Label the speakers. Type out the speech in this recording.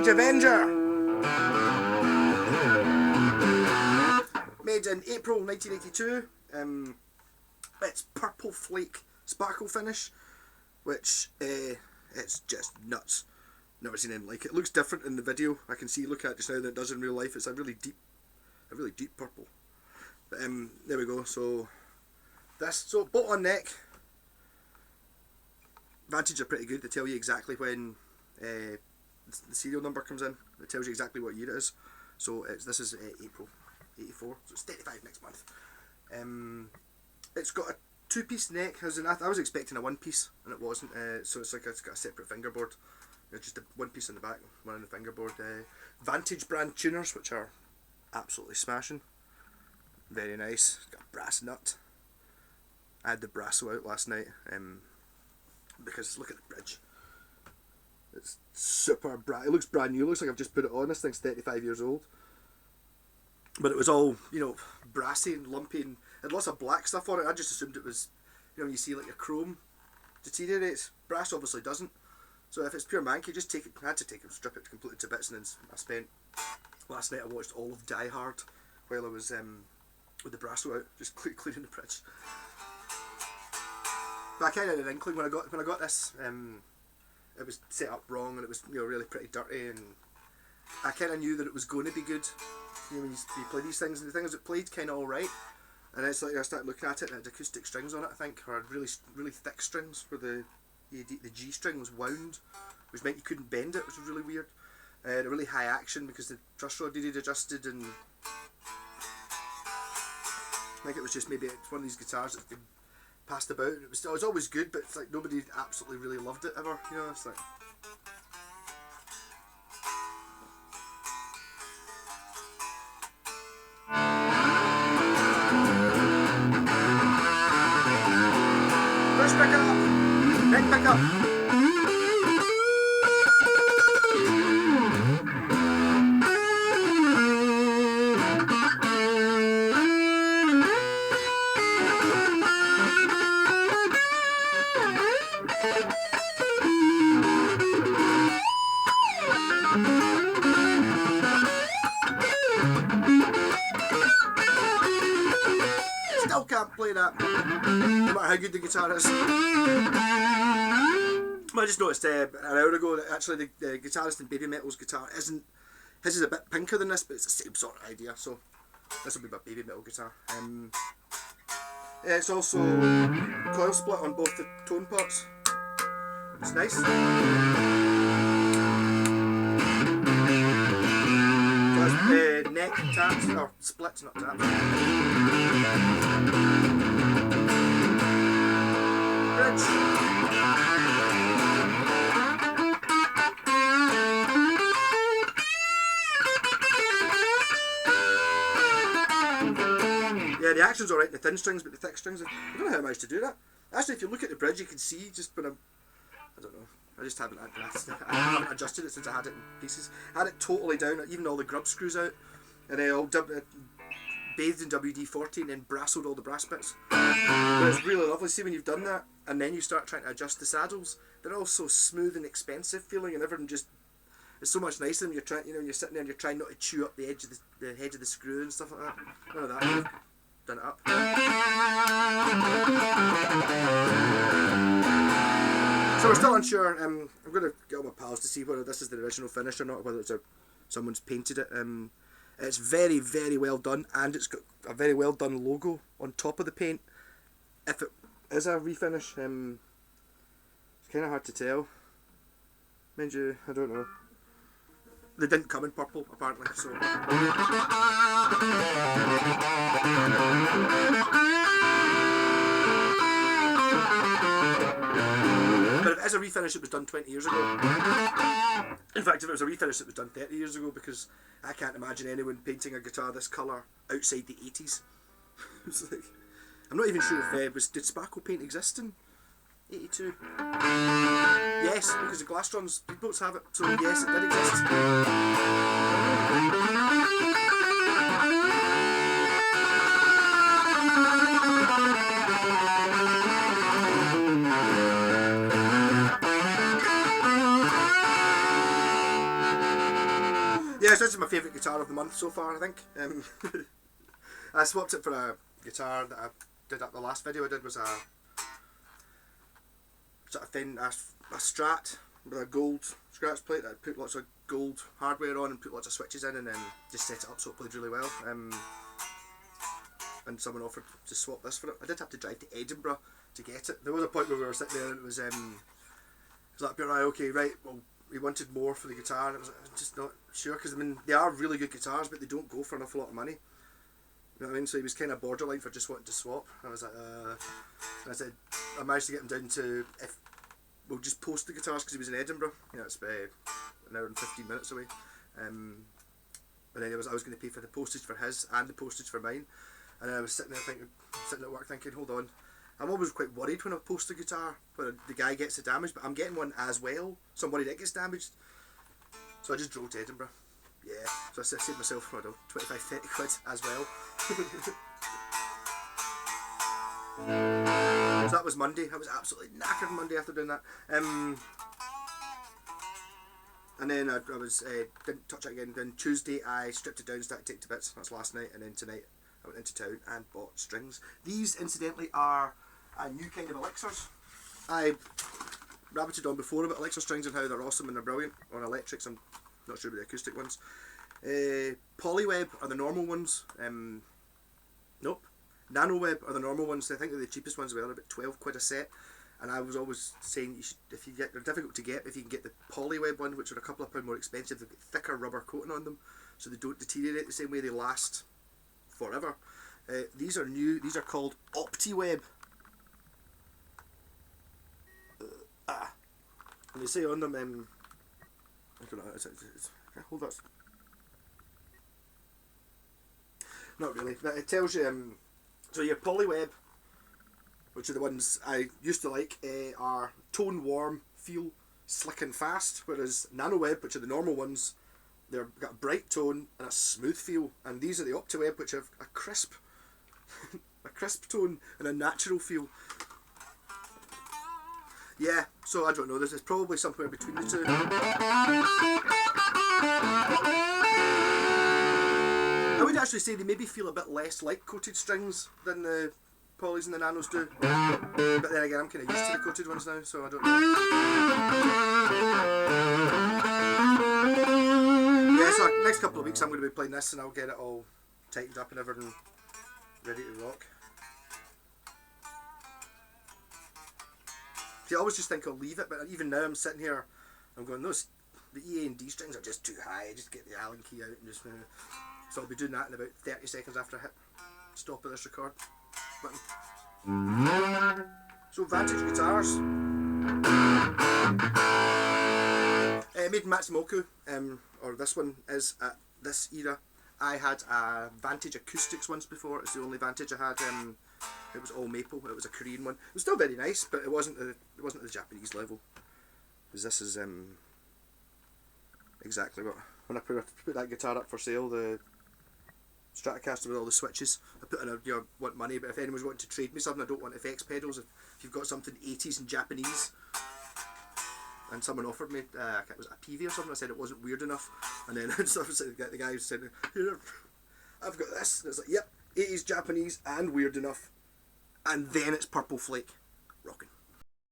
Speaker 1: Vantage Avenger. Made in April 1982. It's purple flake sparkle finish, which it's just nuts. Never seen anything like it. It looks different in the video. I can see, look at it just now, than it does in real life. It's a really deep purple. But there we go. So bolt on neck. Vantage are pretty good. They tell you exactly when the serial number comes in. It tells you exactly what year it is. So this is April '84. So it's 35 next month. It's got a two-piece neck. I was expecting a one-piece, and it wasn't. So it's got a separate fingerboard. Just a one piece on the back, one on the fingerboard. Vantage brand tuners, which are absolutely smashing. Very nice. It's got a brass nut. I had the Brasso out last night because look at the bridge. It's super bright. It looks brand new. It looks like I've just put it on. This thing's 35 years old. But it was all, brassy and lumpy and had lots of black stuff on it. I just assumed it was, when you see like a chrome deteriorates. Brass obviously doesn't. So if it's pure manky, just take it. I had to take it, strip it completely to bits, and then I spent last night. I watched all of Die Hard while I was with the Brasso out, just cleaning the bridge. But I kind of had an inkling when I got this. It was set up wrong, and it was really pretty dirty, and I kind of knew that it was going to be good. When you play these things, and the thing is, it played kind of all right. And it's like I started looking at it, and it had acoustic strings on it, I think, or really thick strings where the G string was wound, which meant you couldn't bend it, which was really weird. A really high action because the truss rod needed adjusted, and I think it was just maybe it's one of these guitars that's been passed about. It was always good, but it's like nobody absolutely really loved it ever. It's like. First pickup, neck pickup. Still can't play that, no matter how good the guitar is. I just noticed an hour ago that actually the guitarist in Baby Metal's guitar isn't. His is a bit pinker than this, but it's the same sort of idea. So this will be my Baby Metal guitar. It's also coil split on both the tone pots. It's nice. That's neck taps, or splits, not taps. Bridge. Yeah, the action's alright in the thin strings, but the thick strings, I don't know how I managed to do that. Actually, if you look at the bridge, you can see just when I don't know, I just haven't adjusted it since I had it in pieces. I had it totally down, even all the grub screws out, and I all bathed in WD-40 and then brassoed all the brass bits. But it's really lovely. See, when you've done that, and then you start trying to adjust the saddles, they're all so smooth and expensive feeling, and everything just, it's so much nicer when you're trying, when you're sitting there and you're trying not to chew up the edge of the head of the screw and stuff like that. None of that. I've done it up. So we're still unsure. I'm going to get all my pals to see whether this is the original finish or not, whether it's someone's painted it. It's very, very well done, and it's got a very well done logo on top of the paint. If it is a refinish, it's kind of hard to tell. Mind you, I don't know. They didn't come in purple, apparently, so. But if it is a refinish, it was done 20 years ago. In fact, if it was a refinish, it was done 30 years ago, because I can't imagine anyone painting a guitar this colour outside the 80s. It's like, I'm not even sure if did sparkle paint exist in 82? Yes, because the Glastrons speedboats have it, so yes, it did exist. Yeah, so this is my favourite guitar of the month so far, I think. I swapped it for a guitar that I did up the last video I did was a sort of thin, a Strat with a gold scratch plate that I put lots of gold hardware on and put lots of switches in and then just set it up so it played really well. And someone offered to swap this for it. I did have to drive to Edinburgh to get it. There was a point where we were sitting there and it was like, right, okay, right, well, we wanted more for the guitar and it was like, I'm just not sure because I mean, they are really good guitars but they don't go for an awful lot of money. You know what I mean? So he was kind of borderline for just wanting to swap. I was like, and I said, I managed to get him down to, if we'll just post the guitars because he was in Edinburgh. You know, it's about an hour and 15 minutes away. And then I was going to pay for the postage for his and the postage for mine. And I was sitting there thinking, sitting at work thinking, hold on. I'm always quite worried when I post a guitar when the guy gets it damaged, but I'm getting one as well. So I'm worried it gets damaged. So I just drove to Edinburgh. Yeah, so I saved myself, I don't know, 25, 30 quid as well. So that was Monday. I was absolutely knackered Monday after doing that. And then I was didn't touch it again. Then Tuesday I stripped it down, started to take to bits. That's last night. And then tonight I went into town and bought strings. These incidentally are a new kind of elixirs. I rabbited on before about elixir strings and how they're awesome and they're brilliant on electrics. I'm not sure about the acoustic ones. Polyweb are the normal ones. Nope. Nanoweb are the normal ones. I think they're the cheapest ones. They're about 12 quid a set. And I was always saying you should, if you get, they're difficult to get. If you can get the Polyweb ones, which are a couple of pound more expensive, they've got thicker rubber coating on them, so they don't deteriorate the same way. They last forever. These are new. These are called OptiWeb. And they say on them, I don't know. Hold that. Not really. But it tells you. So your Polyweb, which are the ones I used to like, are tone warm, feel slick and fast. Whereas Nanoweb, which are the normal ones, they've got a bright tone and a smooth feel. And these are the OptiWeb, which have a crisp, a crisp tone and a natural feel. Yeah, so I don't know. This is probably somewhere between the two. I would actually say they maybe feel a bit less like coated strings than the Polys and the Nanos do. But then again, I'm kind of used to the coated ones now, so I don't know. Yeah, so next couple of weeks I'm going to be playing this and I'll get it all tightened up and everything ready to rock. See, I always just think I'll leave it, but even now I'm sitting here, I'm going, the E, A and D strings are just too high, just get the Allen key out and just... so I'll be doing that in about 30 seconds after I hit stop of this record button. So Vantage guitars. Made in Matsumoku, or this one is at this era. I had a Vantage Acoustics once before. It's the only Vantage I had. It was all maple. It was a Korean one. It was still very nice, but it wasn't at the Japanese level. Because this is exactly what when I put that guitar up for sale, the Stratocaster with all the switches. I put in a, want money, but if anyone's wanting to trade me something, I don't want FX pedals. If you've got something 80s and Japanese, and someone offered me, it was a PV or something, I said it wasn't weird enough, and then the guy said, here, I've got this, and it's like, yep, 80s Japanese and weird enough, and then it's Purple Flake, rocking.